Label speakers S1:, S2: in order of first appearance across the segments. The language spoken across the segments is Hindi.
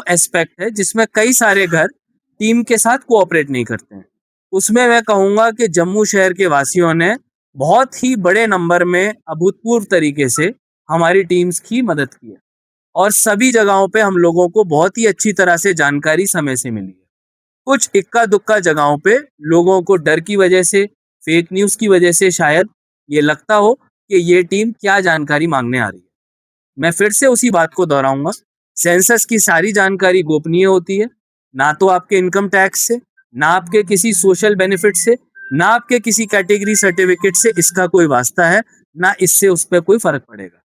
S1: एस्पेक्ट है जिसमें कई सारे घर टीम के साथ कोऑपरेट नहीं करते हैं, उसमें मैं कहूँगा कि जम्मू शहर के वासियों ने बहुत ही बड़े नंबर में अभूतपूर्व तरीके से हमारी टीम्स की मदद की है और सभी जगहों पे हम लोगों को बहुत ही अच्छी तरह से जानकारी समय से मिली है। कुछ इक्का दुक्का जगहों पे लोगों को डर की वजह से, फेक न्यूज़ की वजह से शायद ये लगता हो कि ये टीम क्या जानकारी मांगने आ रही है। मैं फिर से उसी बात को दोहराऊंगा, सेंसस की सारी जानकारी गोपनीय होती है, ना तो आपके इनकम टैक्स से, ना आपके किसी सोशल बेनिफिट से, ना आपके किसी कैटेगरी सर्टिफिकेट से इसका कोई वास्ता है, ना इससे उस पर कोई फर्क पड़ेगा।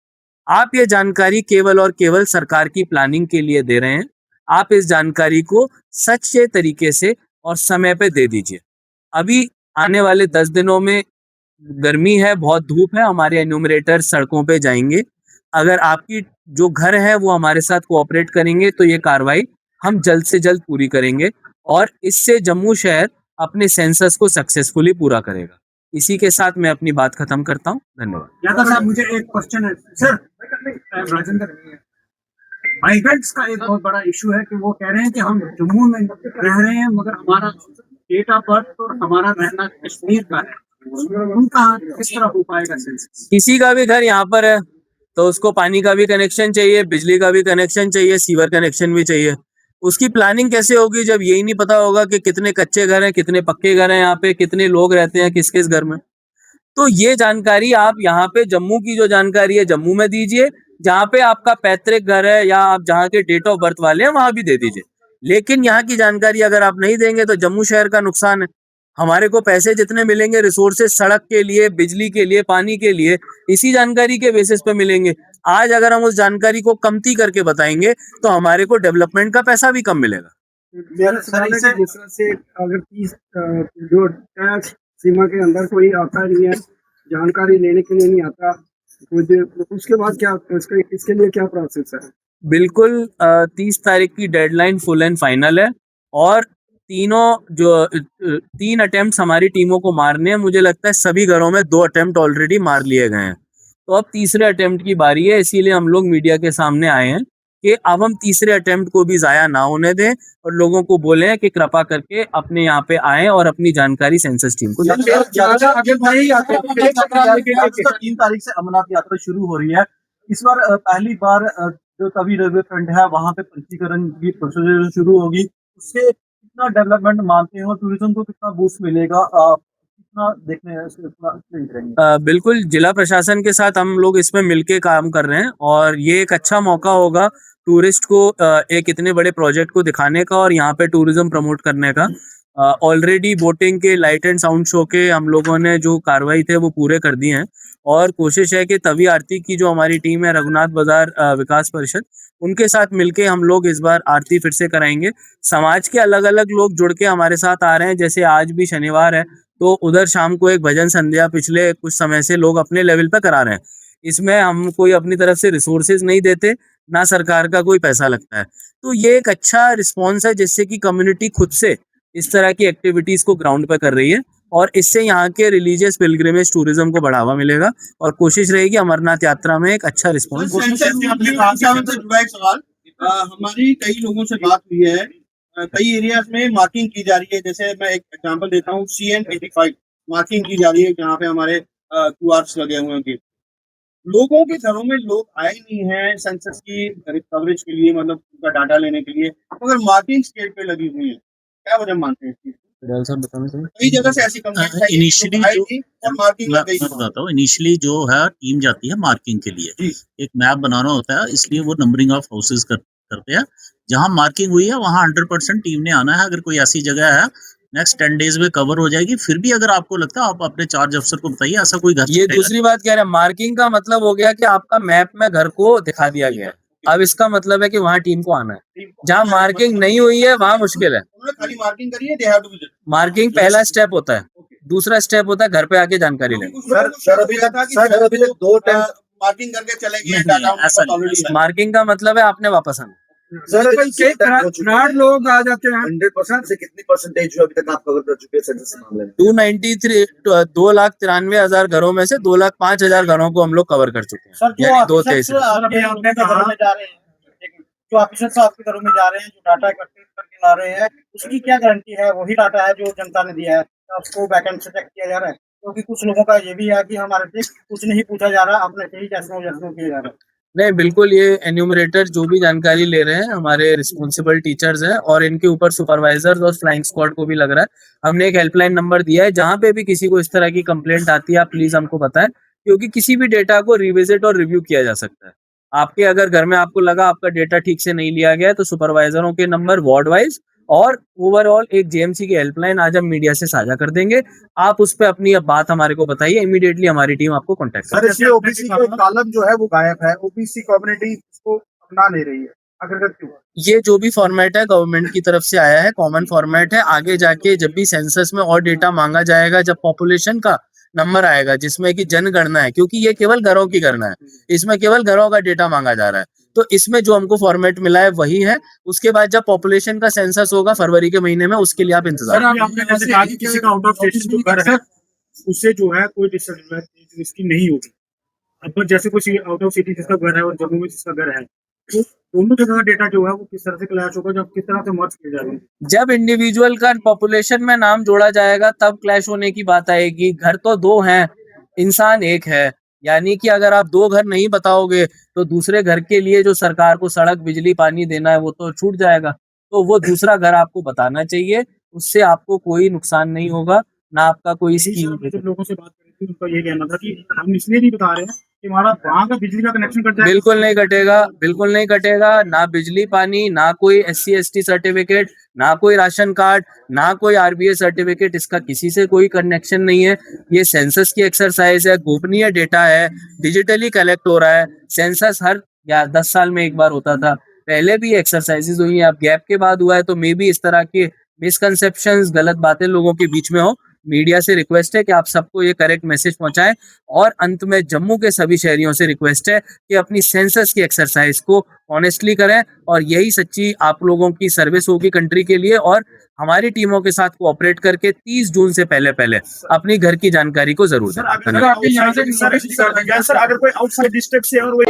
S1: आप ये जानकारी केवल और केवल सरकार की प्लानिंग के लिए दे रहे हैं। आप इस जानकारी को सच्चे तरीके से और समय पे दे दीजिए। अभी आने वाले 10 दिनों में गर्मी है, बहुत धूप है, हमारे एन्यूमरेटर सड़कों पे जाएंगे। अगर आपकी जो घर है वो हमारे साथ कोऑपरेट करेंगे तो ये कार्रवाई हम जल्द से जल्द पूरी करेंगे और इससे जम्मू शहर अपने सेंसस को सक्सेसफुली पूरा करेगा। इसी के साथ मैं अपनी बात खत्म करता हूँ। धन्यवाद।
S2: यादव साहब, मुझे एक क्वेश्चन है सर। राजेंद्र माइग्रेंट्स का एक बहुत बड़ा इशू है कि वो कह रहे हैं कि हम जम्मू में रह रहे हैं मगर हमारा डेट ऑफ बर्थ और हमारा रहना कश्मीर का है, उनका किस तरह हो पाएगा सेंसस?
S1: किसी का भी घर यहाँ पर है तो उसको पानी का भी कनेक्शन चाहिए, बिजली का भी कनेक्शन चाहिए, सीवर कनेक्शन भी चाहिए। उसकी प्लानिंग कैसे होगी जब यही नहीं पता होगा कि कितने कच्चे घर हैं, कितने पक्के घर हैं, यहाँ पे कितने लोग रहते हैं किस किस घर में। तो ये जानकारी आप यहाँ पे जम्मू की जो जानकारी है जम्मू में दीजिए, जहाँ पे आपका पैतृक घर है या आप जहाँ के डेट ऑफ बर्थ वाले हैं वहां भी दे दीजिए। लेकिन यहाँ की जानकारी अगर आप नहीं देंगे तो जम्मू शहर का नुकसान है। हमारे को पैसे जितने मिलेंगे रिसोर्सेज सड़क के लिए, बिजली के लिए, पानी के लिए, इसी जानकारी के बेसिस पे मिलेंगे। आज अगर हम उस जानकारी को कमती करके बताएंगे तो हमारे को डेवलपमेंट का पैसा भी कम मिलेगा।
S2: मेरा सवाल है कि जिस तरह से अगर 30 जो टैक्स सीमा के अंदर कोई आता नहीं है, जानकारी लेने के लिए नहीं आता, तो उसके बाद क्या इसके लिए क्या प्रोसेस है?
S1: बिल्कुल 30 तारीख की डेडलाइन फुल एंड फाइनल है और तीनों जो 3 अटेम्प्ट हमारी टीमों को मारने हैं, मुझे लगता है सभी घरों में 2 अटेम्प्ट ऑलरेडी मार लिए गए हैं। तो अब तीसरे अटेम्प्ट की बारी है, इसीलिए हम लोग मीडिया के सामने आए हैं कि अब हम तीसरे अटेम्प्ट को भी जाया ना होने दें और लोगों को बोले कि कृपा करके अपने यहाँ पे आए और अपनी जानकारी सेंसस टीम को
S3: 3 तारीख से अमरनाथ यात्रा शुरू हो रही है। इस बार पहली बार जो तवी रेलवे फ्रंट है वहां पे पंजीकरण की प्रोसीजर शुरू होगी, उससे कितना डेवलपमेंट मानते हो, टूरिज्म को कितना बूस्ट मिलेगा, कितना देखने
S1: बिल्कुल जिला प्रशासन के साथ हम लोग इसमें मिलके काम कर रहे हैं और ये एक अच्छा मौका होगा टूरिस्ट को एक इतने बड़े प्रोजेक्ट को दिखाने का और यहाँ पे टूरिज्म प्रमोट करने का। ऑलरेडी बोटिंग के, लाइट एंड साउंड शो के हम लोगों ने जो कार्रवाई थे वो पूरे कर दिए हैं और कोशिश है कि तवी आरती की जो हमारी टीम है रघुनाथ बाजार विकास परिषद, उनके साथ मिलके हम लोग इस बार आरती फिर से कराएंगे। समाज के अलग अलग लोग जुड़ के हमारे साथ आ रहे हैं, जैसे आज भी शनिवार है तो उधर शाम को एक भजन संध्या पिछले कुछ समय से लोग अपने लेवल पे करा रहे हैं। इसमें हम कोई अपनी तरफ से रिसोर्सेज नहीं देते, ना सरकार का कोई पैसा लगता है। तो ये एक अच्छा रिस्पॉन्स है जिससे कि कम्युनिटी खुद से इस तरह की एक्टिविटीज को ग्राउंड पे कर रही है और इससे यहाँ के रिलीजियस पिलग्रिमेज टूरिज्म को बढ़ावा मिलेगा और कोशिश रहेगी अमरनाथ यात्रा में एक अच्छा रिस्पॉन्स।
S4: हमारी कई लोगों से बात हुई है, कई एरियाज में मार्किंग की जा रही है, जैसे मैं एक एग्जांपल देता हूँ, CN85 मार्किंग की जा रही है जहाँ पे हमारे QRs लगे हुए हैं। लोगों के घरों में लोग आए नहीं हैं सेंसस की कवरेज के लिए, मतलब उनका डाटा लेने के लिए, मगर मार्किंग स्टेट पे लगी हुई है। क्या वजह मानते हैं इसकी? कई जगह से ऐसी
S5: इनिशियली जो है टीम जाती है मार्किंग के लिए, एक मैप बनाना होता है, इसलिए वो नंबरिंग ऑफ हाउसेज करते हैं। जहां मार्किंग हुई है वहां 100% टीम ने आना है। अगर कोई ऐसी जगह है नेक्स्ट 10 डेज में कवर हो जाएगी। फिर भी अगर आपको लगता है आप अपने चार्ज अफसर को बताइए ऐसा कोई घर।
S1: ये दूसरी बात कह रहे हैं, मार्किंग का मतलब हो गया कि आपका मैप में घर को दिखा दिया गया है। अब इसका मतलब है कि वहाँ टीम को आना है। जहाँ मार्किंग नहीं हुई है वहाँ मुश्किल है।
S4: खाली मार्किंग करिए, they have to visit.
S1: Marking पहला स्टेप होता है, दूसरा स्टेप होता है घर पे आके जानकारी लेना।
S4: अभी 2 टाइम मार्किंग करके चले गए।
S1: मार्किंग का मतलब है आपने वापस आना।
S2: फ्रॉड लोग आ जाते हैं।
S3: 100% से कितनी परसेंटेज जो अभी तक आप कवर कर चुके हैं सेंसस के मामले में?
S1: 2,93,000 घरों में से 2,05,000 घरों को हम लोग कवर कर चुके हैं।
S4: सर, 2 तेईस जो ऑफिसर साहब के घरों में जा रहे हैं, जो डाटा इकट्ठे करके ला रहे हैं, उसकी क्या गारंटी है? वही डाटा है जो जनता ने दिया है, उसको बैकएंड से चेक किया जा रहा है? क्योंकि कुछ लोगों का ये भी है कि हमारे से कुछ नहीं पूछा जा रहा, अपने से ही जैसनो किया जा रहा है।
S1: नहीं, बिल्कुल, ये एन्यूमरेटर जो भी जानकारी ले रहे हैं हमारे रिस्पॉन्सिबल टीचर्स हैं और इनके ऊपर सुपरवाइजर्स और फ्लाइंग स्क्वाड को भी लग रहा है। हमने एक हेल्पलाइन नंबर दिया है, जहां पे भी किसी को इस तरह की कंप्लेंट आती है आप प्लीज हमको बताएं, क्योंकि किसी भी डेटा को रिविजिट और रिव्यू किया जा सकता है। आपके अगर घर में आपको लगा आपका डेटा ठीक से नहीं लिया गया है, तो सुपरवाइजरों के नंबर वार्ड वाइज और ओवरऑल एक जेएमसी की हेल्पलाइन आज हम मीडिया से साझा कर देंगे। आप उस पर अपनी अब बात हमारे को बताइए, इमीडिएटली हमारी टीम आपको कॉन्टेक्ट
S4: सर, इसमें ओबीसी का कॉलम जो है वो गायब है, ओबीसी कम्युनिटी इसको अपना ले रही है, आखिर क्यों?
S1: ये जो भी फॉर्मेट है गवर्नमेंट की तरफ से आया है, कॉमन फॉर्मेट है। आगे जाके जब भी सेंसस में और डेटा मांगा जाएगा, जब पॉपुलेशन का नंबर आएगा जिसमें कि जनगणना है, क्योंकि ये केवल घरों की गणना है, इसमें केवल घरों का डेटा मांगा जा रहा है, तो इसमें जो हमको फॉर्मेट मिला है वही है। उसके बाद जब पॉपुलेशन का सेंसस होगा फरवरी के महीने में, उसके लिए आप इंतजार
S2: सर, आपने जैसे कहा कि किसी का आउट ऑफ स्टेशन जो घर है उससे जो है कोई डिसएडवांटेज इसकी नहीं होगी। अब जैसे कुछ आउट ऑफ सिटी जिसका घर है और जम्मू में जिसका घर है, तो दोनों जगह का डेटा जो है वो किस तरह से क्लैश होगा, जब किस तरह से मर्ज किया जाएगा?
S1: जब इंडिविजुअल का पॉपुलेशन में नाम जोड़ा जाएगा तब क्लैश होने की बात आएगी। घर तो दो हैं, इंसान एक है, यानी कि अगर आप दो घर नहीं बताओगे तो दूसरे घर के लिए जो सरकार को सड़क बिजली पानी देना है वो तो छूट जाएगा, तो वो दूसरा घर आपको बताना चाहिए, उससे आपको कोई नुकसान नहीं होगा, ना आपका कोई स्कीम।
S2: जब लोगों से बात करी थी उनका ये कहना था कि हम इसलिए नहीं बता रहे हैं कि हमारा वहाँ का बिजली का कनेक्शन कट जाए।
S1: बिल्कुल नहीं कटेगा, बिल्कुल नहीं कटेगा, ना बिजली पानी, ना कोई SC/ST सर्टिफिकेट, ना कोई राशन कार्ड, ना कोई RBA सर्टिफिकेट, इसका किसी से कोई कनेक्शन नहीं है। ये सेंसस की एक्सरसाइज है, गोपनीय डेटा है, डिजिटली कलेक्ट हो रहा है। सेंसस हर 10 साल में एक बार होता था, पहले भी एक्सरसाइजेज हुई है, अब गैप के बाद हुआ है, तो मे बी इस तरह के मिसकंसेप्शंस, गलत बातें लोगों के बीच में हो। मीडिया से रिक्वेस्ट है कि आप सबको ये करेक्ट मैसेज पहुंचाएं, और अंत में जम्मू के सभी शहरियों से रिक्वेस्ट है कि अपनी सेंसस की एक्सरसाइज को ऑनेस्टली करें, और यही सच्ची आप लोगों की सर्विस होगी कंट्री के लिए। और हमारी टीमों के साथ कोऑपरेट करके 30 जून से पहले अपनी घर की जानकारी को जरूर दें।
S2: सर, अगर कोई आउटसाइड डिस्ट्रिक्ट से और